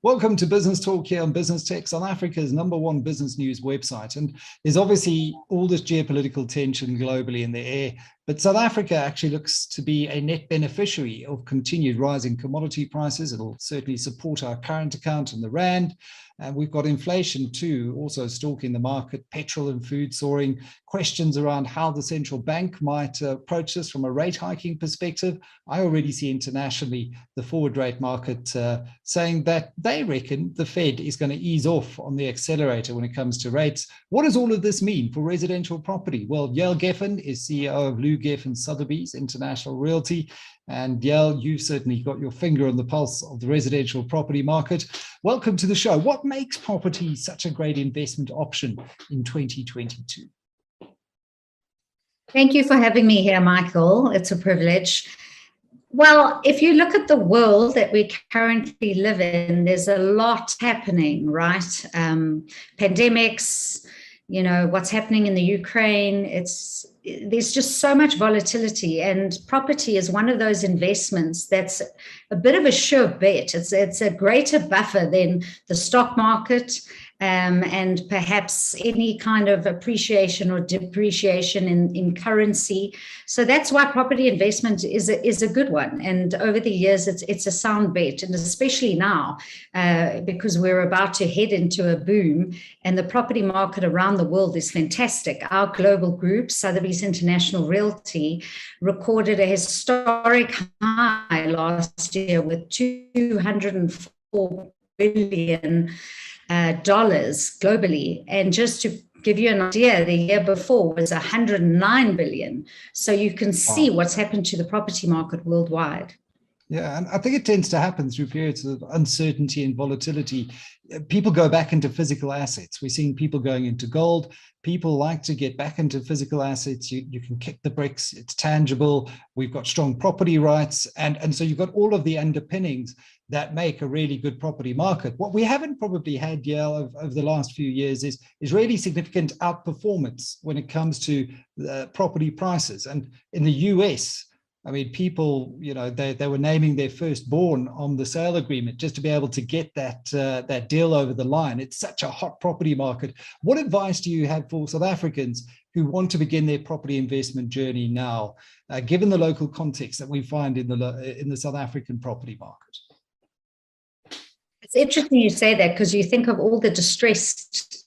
Welcome to Business Talk here on Business Tech, South Africa's #1 business news website. And there's obviously all this geopolitical tension globally in the air, but South Africa actually looks to be a net beneficiary of continued rising commodity prices. It'll certainly support our current account and the rand. And we've got inflation too, also stalking the market, petrol and food soaring, questions around how the central bank might approach this from a rate hiking perspective. I already see internationally the forward rate market saying that they reckon the Fed is going to ease off on the accelerator when it comes to rates. What does all of this mean for residential property? Well, Yael Geffen is CEO of Geffen Sotheby's International Realty. And Yael, you've certainly got your finger on the pulse of the residential property market. Welcome to the show. What makes property such a great investment option in 2022? Thank you for having me here, Michael. It's a privilege. Well, if you look at the world that we currently live in, there's a lot happening, right? Pandemics, what's happening in the Ukraine, there's just so much volatility, and property is one of those investments that's a bit of a sure bet. It's a greater buffer than the stock market and perhaps any kind of appreciation or depreciation in currency. So that's why property investment is a good one. And over the years, it's a sound bet, and especially now because we're about to head into a boom, and the property market around the world is fantastic. Our global group, Sotheby's International Realty, recorded a historic high last year with $204 billion globally. And just to give you an idea, the year before was 109 billion. So you can see what's happened to the property market worldwide. Yeah, and I think it tends to happen through periods of uncertainty and volatility. People go back into physical assets. We're seeing people going into gold. People like to get back into physical assets. You can kick the bricks. It's tangible. We've got strong property rights. And so you've got all of the underpinnings that make a really good property market. What we haven't probably had, Yael, over the last few years is really significant outperformance when it comes to property prices. And in the US, I mean, people, they were naming their firstborn on the sale agreement just to be able to get that deal over the line. It's such a hot property market. What advice do you have for South Africans who want to begin their property investment journey now, given the local context that we find in the South African property market? It's interesting you say that, because you think of all the distressed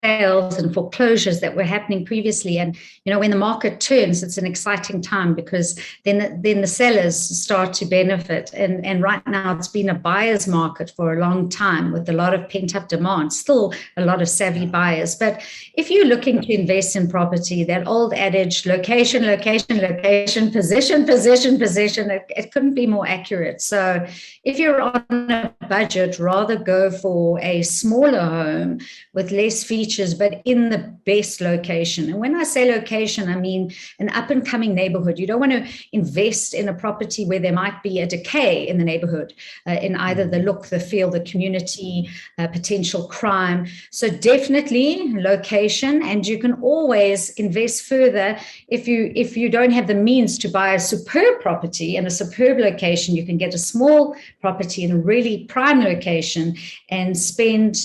sales and foreclosures that were happening previously, and when the market turns, it's an exciting time, because then the sellers start to benefit, and right now it's been a buyer's market for a long time with a lot of pent-up demand, still a lot of savvy buyers. But if you're looking to invest in property, that old adage, location, location, location, position, position, position, it couldn't be more accurate. So if you're on a budget, rather go for a smaller home with less features, but in the best location. And when I say location, I mean an up-and-coming neighborhood. You don't want to invest in a property where there might be a decay in the neighborhood, in either the look, the feel, the community, potential crime. So definitely location, and you can always invest further if you don't have the means to buy a superb property in a superb location. You can get a small property in a really prime location and spend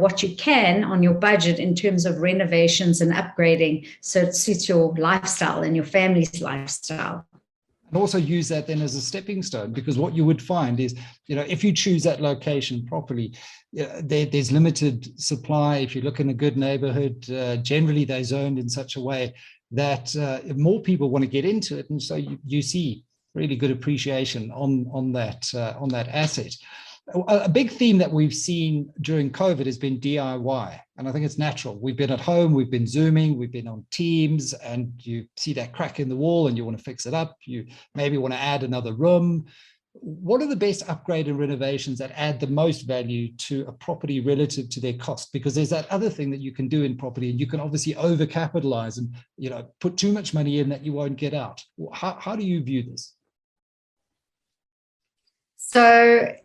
what you can on your budget in terms of renovations and upgrading, so it suits your lifestyle and your family's lifestyle. And also use that then as a stepping stone, because what you would find is, if you choose that location properly, there's limited supply. If you look in a good neighborhood, generally they're zoned in such a way that more people want to get into it, and so you see really good appreciation on that asset. A big theme that we've seen during COVID has been DIY, and I think it's natural. We've been at home, we've been Zooming, we've been on Teams, and you see that crack in the wall and you want to fix it up. You maybe want to add another room. What are the best upgrade and renovations that add the most value to a property relative to their cost? Because there's that other thing that you can do in property, and you can obviously overcapitalize and put too much money in that you won't get out. How do you view this? So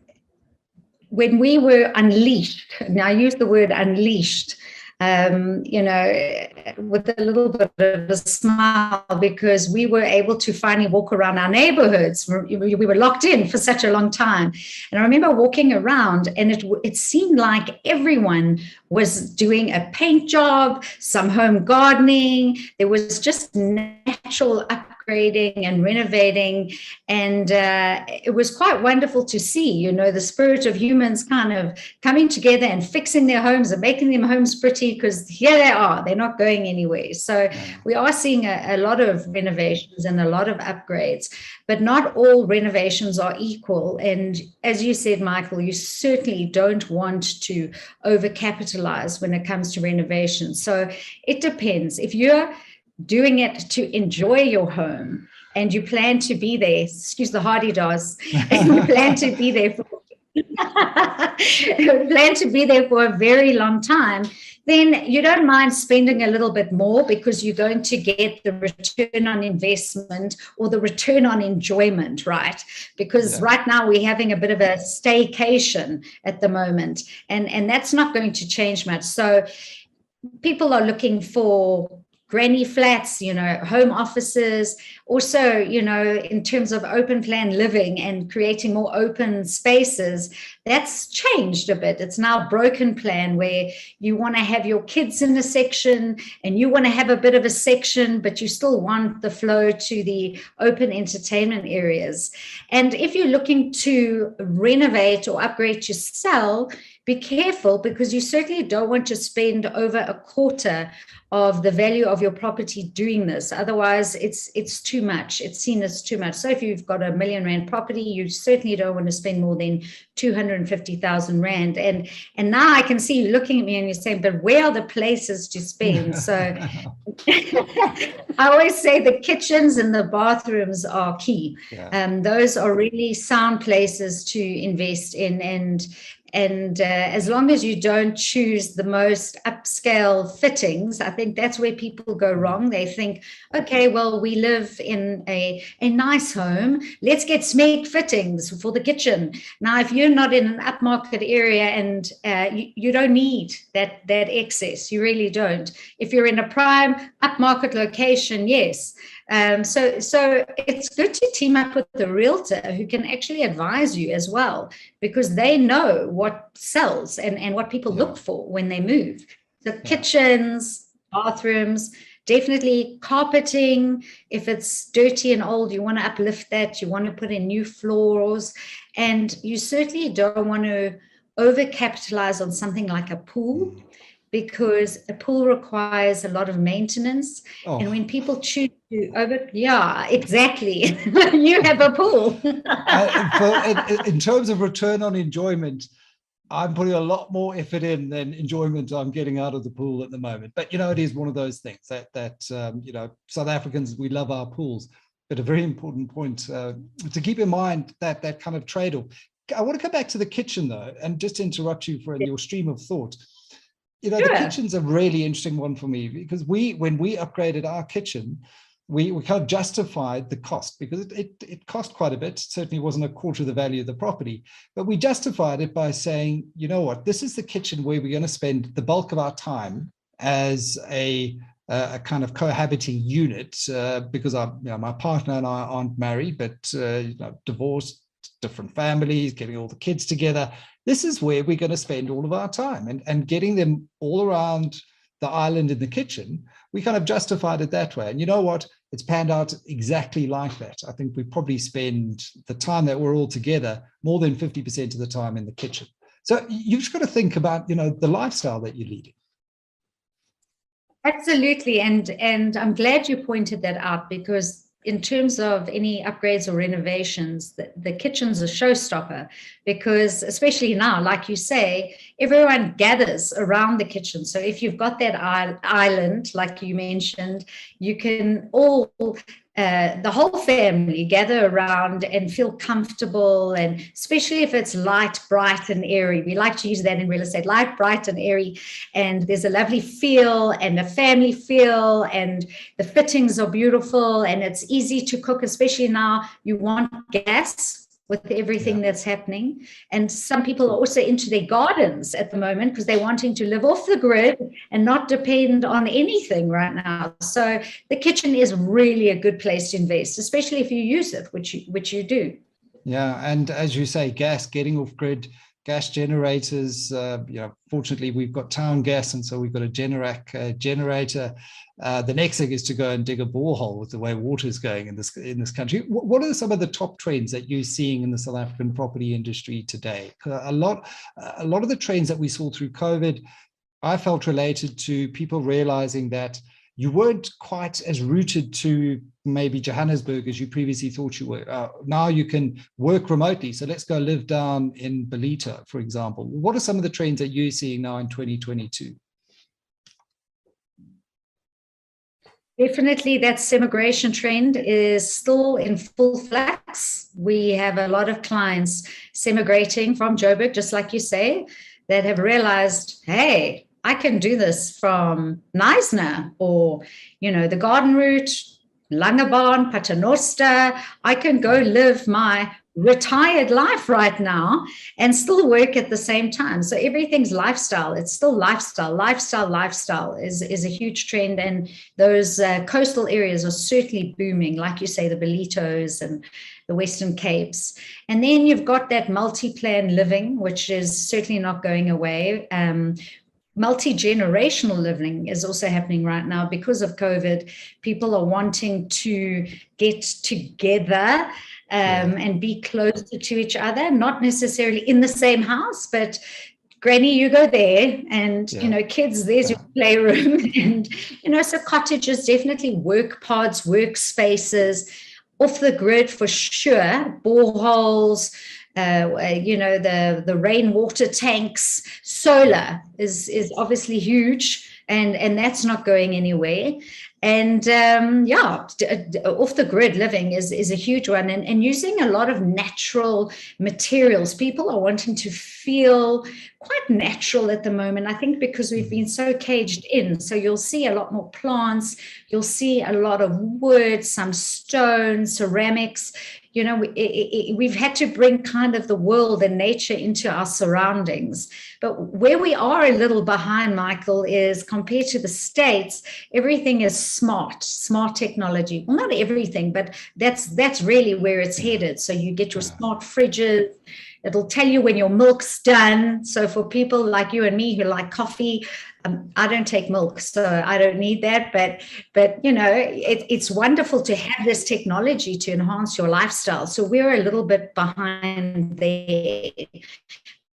when we were unleashed, and I use the word unleashed, you know, with a little bit of a smile, because we were able to finally walk around our neighborhoods. We were locked in for such a long time. And I remember walking around, and it seemed like everyone was doing a paint job, some home gardening. There was just natural upgrading and renovating. And it was quite wonderful to see, you know, the spirit of humans kind of coming together and fixing their homes and making them homes pretty, because here they are, they're not going anywhere. So we are seeing a lot of renovations and a lot of upgrades, but not all renovations are equal. And as you said, Michael, you certainly don't want to overcapitalize when it comes to renovations. So it depends. If you're doing it to enjoy your home and you plan to be there, excuse the hardy does, and you plan to be there for a very long time, then you don't mind spending a little bit more, because you're going to get the return on investment or the return on enjoyment, right? Because right now we're having a bit of a staycation at the moment, and that's not going to change much. So people are looking for granny flats, you know, home offices, also, you know, in terms of open plan living and creating more open spaces. That's changed a bit. It's now broken plan, where you want to have your kids in a section and you want to have a bit of a section, but you still want the flow to the open entertainment areas. And if you're looking to renovate or upgrade to sell, be careful, because you certainly don't want to spend over a quarter of the value of your property doing this. Otherwise, it's too much. It's seen as too much. So if you've got R1 million property, you certainly don't want to spend more than 250,000 Rand. And now I can see you looking at me and you're saying, but where are the places to spend? So I always say the kitchens and the bathrooms are key. Those are really sound places to invest in. And as long as you don't choose the most upscale fittings, I think that's where people go wrong. They think, okay, well, we live in a nice home, let's get smeg fittings for the kitchen. Now, if you're not in an upmarket area, and you don't need that excess, you really don't. If you're in a prime upmarket location, yes. So it's good to team up with the realtor who can actually advise you as well, because they know what sells and what people look for when they move. So kitchens, bathrooms, definitely carpeting. If it's dirty and old, you want to uplift that. You want to put in new floors, and you certainly don't want to overcapitalize on something like a pool, because a pool requires a lot of maintenance. And when people choose to exactly. You have a pool. In terms of return on enjoyment, I'm putting a lot more effort in than enjoyment I'm getting out of the pool at the moment. But, you know, it is one of those things that you know, South Africans, we love our pools. But a very important point to keep in mind, that kind of trade-off. I want to come back to the kitchen, though, and just interrupt you for your stream of thought. You know, the kitchen's a really interesting one for me, because when we upgraded our kitchen, we kind of justified the cost, because it cost quite a bit. Certainly wasn't a quarter of the value of the property, but we justified it by saying, you know what, this is the kitchen where we're going to spend the bulk of our time as a kind of cohabiting unit, because my partner and I aren't married, but divorced, different families, getting all the kids together. This is where we're going to spend all of our time, and getting them all around the island in the kitchen. We kind of justified it that way. And you know what? It's panned out exactly like that. I think we probably spend the time that we're all together more than 50% of the time in the kitchen. So you've just got to think about, you know, the lifestyle that you're leading. Absolutely. And I'm glad you pointed that out, because in terms of any upgrades or renovations, the kitchen's a showstopper, because especially now, like you say, everyone gathers around the kitchen. So if you've got that island, like you mentioned, you can all, the whole family gather around and feel comfortable, and especially if it's light, bright, and airy. We like to use that in real estate, light, bright, and airy. And there's a lovely feel and a family feel, and the fittings are beautiful, and it's easy to cook, especially now. You want gas with everything that's happening. And some people are also into their gardens at the moment because they're wanting to live off the grid and not depend on anything right now. So the kitchen is really a good place to invest, especially if you use it, which you do. Yeah, and as you say, gas, getting off grid, gas generators. Fortunately, we've got town gas, and so we've got a Generac generator. The next thing is to go and dig a borehole with the way water is going in this country. What are some of the top trends that you're seeing in the South African property industry today? A lot of the trends that we saw through COVID, I felt related to people realizing that you weren't quite as rooted to maybe Johannesburg as you previously thought you were. Now you can work remotely. So let's go live down in Belita, for example. What are some of the trends that you're seeing now in 2022? Definitely that immigration trend is still in full flux. We have a lot of clients emigrating from Joburg, just like you say, that have realized, hey, I can do this from Knysna or, the Garden Route, Langebaan, Paternoster. I can go live my retired life right now and still work at the same time. So everything's lifestyle. It's still lifestyle. Lifestyle is a huge trend. And those coastal areas are certainly booming, like you say, the Belitos and the Western Capes. And then you've got that multi-plan living, which is certainly not going away. Multi-generational living is also happening right now because of COVID. People are wanting to get together and be closer to each other, not necessarily in the same house, but Granny, you go there, and kids, there's your playroom, and so cottages, definitely work pods, workspaces, off the grid for sure, boreholes. The rainwater tanks, solar is obviously huge, and that's not going anywhere. And off the grid living is a huge one, and using a lot of natural materials. People are wanting to feel quite natural at the moment, I think, because we've been so caged in. So you'll see a lot more plants, you'll see a lot of wood, some stone, ceramics. We've had to bring kind of the world and nature into our surroundings. But where we are a little behind, Michael, is compared to the States, everything is smart technology. Well, not everything, but that's really where it's headed. So you get your smart fridges. It'll tell you when your milk's done. So for people like you and me who like coffee, I don't take milk, so I don't need that. But it's wonderful to have this technology to enhance your lifestyle. So we're a little bit behind there.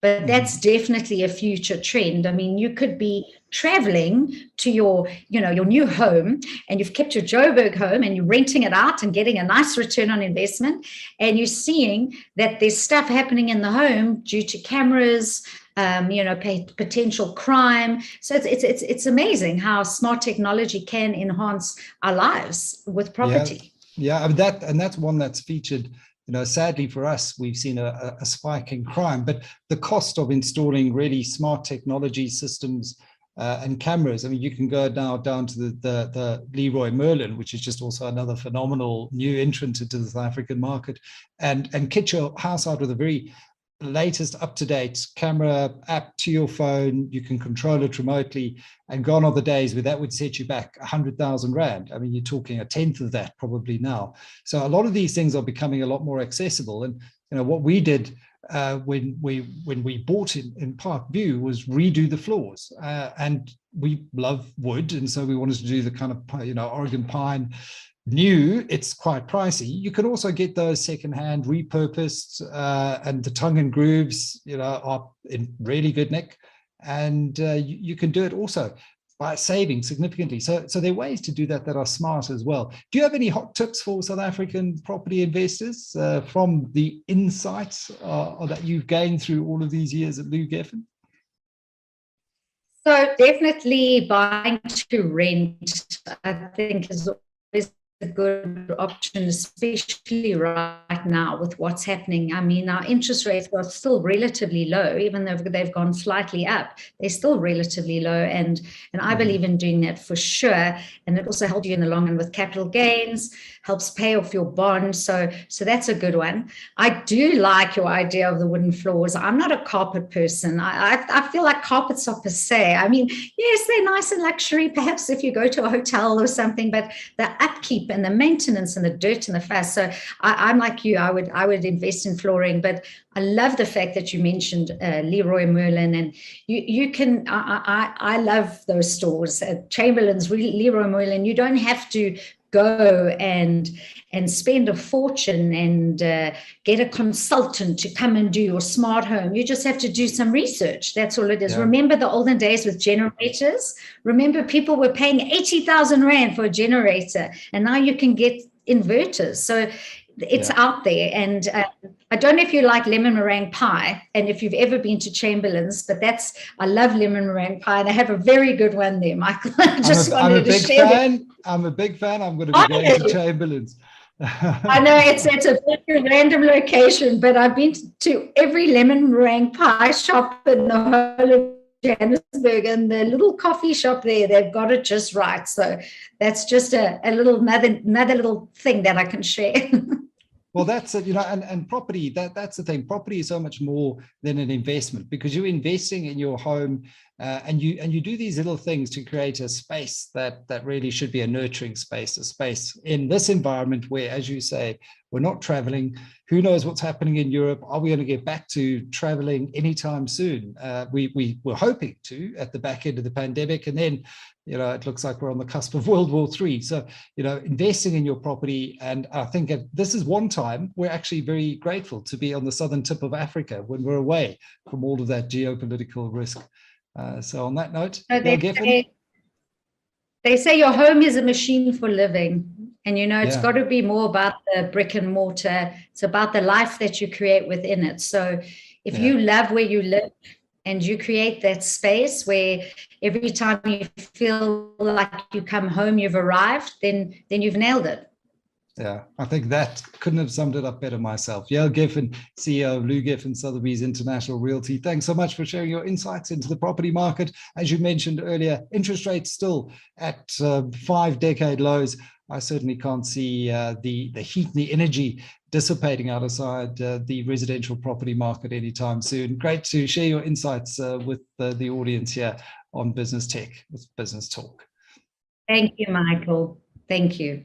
But that's definitely a future trend. I mean, you could be traveling to your new home, and you've kept your Joburg home and you're renting it out and getting a nice return on investment. And you're seeing that there's stuff happening in the home due to cameras, potential crime. So it's amazing how smart technology can enhance our lives with property. Yeah, I mean, that's one that's featured. Sadly for us, we've seen a spike in crime, but the cost of installing really smart technology systems and cameras. I mean, you can go now down to the Leroy Merlin, which is just also another phenomenal new entrant into the South African market, and kit your house out with a very latest up-to-date camera app to your phone. You can control it remotely, and gone are the days where that would set you back 100,000 Rand. I mean, you're talking a tenth of that probably now. So a lot of these things are becoming a lot more accessible. And what we did when we bought in Park View was redo the floors, and we love wood, and so we wanted to do the kind of Oregon pine. New, it's quite pricey. You can also get those secondhand, repurposed, and the tongue and grooves, are in really good nick, and you can do it also by saving significantly. So there are ways to do that are smart as well. Do you have any hot tips for South African property investors from the insights that you've gained through all of these years at Yael Geffen? So definitely buying to rent, I think, is always a good option, especially right now with what's happening. I mean, our interest rates are still relatively low, even though they've gone slightly up. They're still relatively low, and I believe in doing that for sure. And it also helps you in the long run with capital gains, helps pay off your bond. So that's a good one. I do like your idea of the wooden floors. I'm not a carpet person. I feel like carpets are passe. I mean, yes, they're nice and luxury, perhaps if you go to a hotel or something, but the upkeep and the maintenance and the dirt and the fuss. So I'm like you. I would invest in flooring, but I love the fact that you mentioned Leroy Merlin, and you can. I love those stores. Chamberlain's, Leroy Merlin. You don't have to go and spend a fortune and get a consultant to come and do your smart home. You just have to do some research. That's all it is. Yeah. Remember the olden days with generators? Remember people were paying 80,000 Rand for a generator, and now you can get inverters. So it's out there. And I don't know if you like lemon meringue pie and if you've ever been to Chamberlain's, but I love lemon meringue pie, and I have a very good one there, Michael. I'm a big fan. I'm going to be going to Chamberlain's. I know it's a very random location, but I've been to every lemon meringue pie shop in the whole of Johannesburg, and the little coffee shop there, they've got it just right. So that's just a little another little thing that I can share. Well, that's it, and property, that's the thing. Property is so much more than an investment, because you're investing in your home, and you do these little things to create a space that really should be a nurturing space, a space in this environment where, as you say, we're not traveling. Who knows what's happening in Europe? Are we going to get back to traveling anytime soon? We were hoping to at the back end of the pandemic, and then it looks like we're on the cusp of World War III. So, investing in your property. And I think this is one time we're actually very grateful to be on the southern tip of Africa when we're away from all of that geopolitical risk. So on that note, Yael Geffen. They say your home is a machine for living. And, it's got to be more about the brick and mortar. It's about the life that you create within it. So if you love where you live, and you create that space where every time you feel like you come home, you've arrived, then you've nailed it. Yeah, I think that couldn't have summed it up better myself. Yael Geffen, CEO of Lou Geffen Sotheby's International Realty. Thanks so much for sharing your insights into the property market. As you mentioned earlier, interest rates still at 5-decade lows. I certainly can't see the heat and the energy dissipating outside the residential property market anytime soon. Great to share your insights with the audience here on Business Tech with Business Talk. Thank you, Michael. Thank you.